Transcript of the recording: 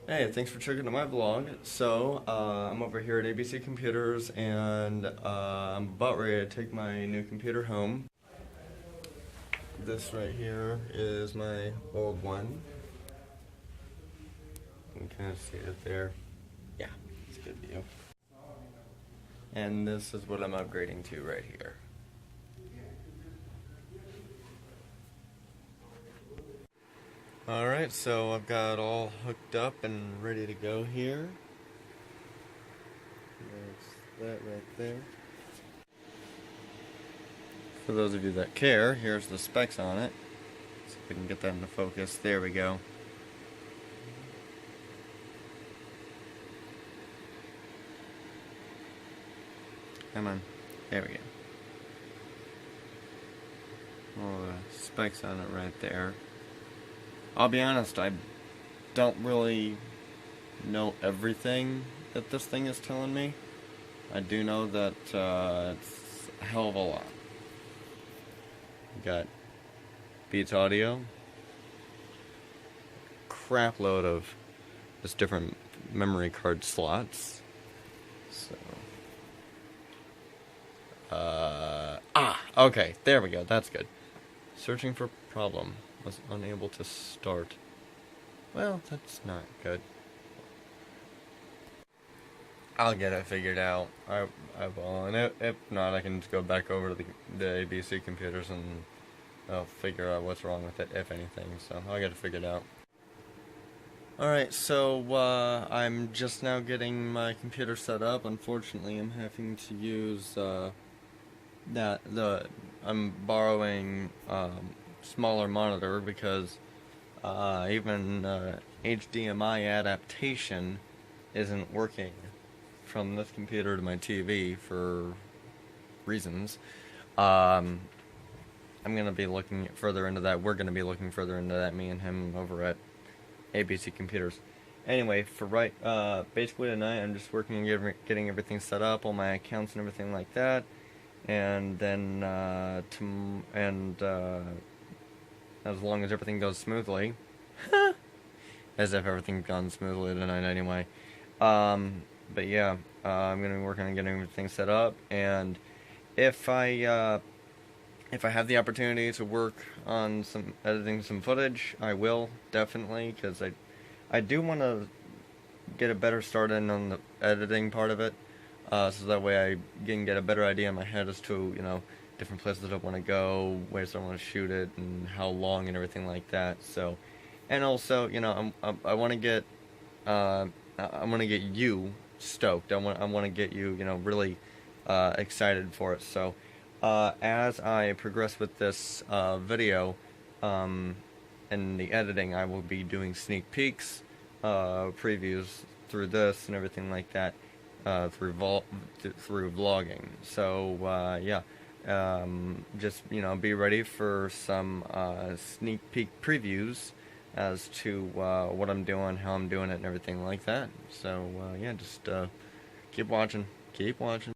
Hey, thanks for checking out my vlog. So, I'm over here at ABC Computers and I'm about ready to take my new computer home. This right here is my old one. You can kind of see it there. Yeah, it's a good view. And this is what I'm upgrading to right here. Alright, so I've got it all hooked up and ready to go here. There's that right there. For those of you that care, here's the specs on it. See if we can get that into focus. There we go. Come on. There we go. All the specs on it right there. I'll be honest, I don't really know everything that this thing is telling me. I do know that it's a hell of a lot. We got Beats Audio, crap load of just different memory card slots. So, okay, there we go, that's good. Searching for problem, was unable to start. Well, that's not good. I'll get it figured out. I will, and if not, I can just go back over to the ABC Computers and I'll figure out what's wrong with it, if anything, so I'll get it figured out. Alright, so I'm just now getting my computer set up. Unfortunately, I'm having to use I'm borrowing smaller monitor because even HDMI adaptation isn't working from this computer to my TV for reasons. I'm gonna be looking further into that. We're gonna be looking further into that, me and him over at ABC Computers. Anyway, basically tonight I'm just working on getting everything set up, all my accounts and everything like that, and then as long as everything goes smoothly, as if everything's gone smoothly tonight anyway. But yeah, I'm gonna be working on getting everything set up, and if I have the opportunity to work on editing some footage, I will, definitely, because I do want to get a better start in on the editing part of it, so that way I can get a better idea in my head as to, different places I want to go, where I want to shoot it, and how long and everything like that. So, and also, I want to get, you stoked. I want to get you, really excited for it. So, as I progress with this video and the editing, I will be doing sneak peeks, previews through this and everything like that, through vlogging. So yeah, just be ready for some sneak peek previews as to what I'm doing, how I'm doing it, and everything like that. So yeah, just keep watching.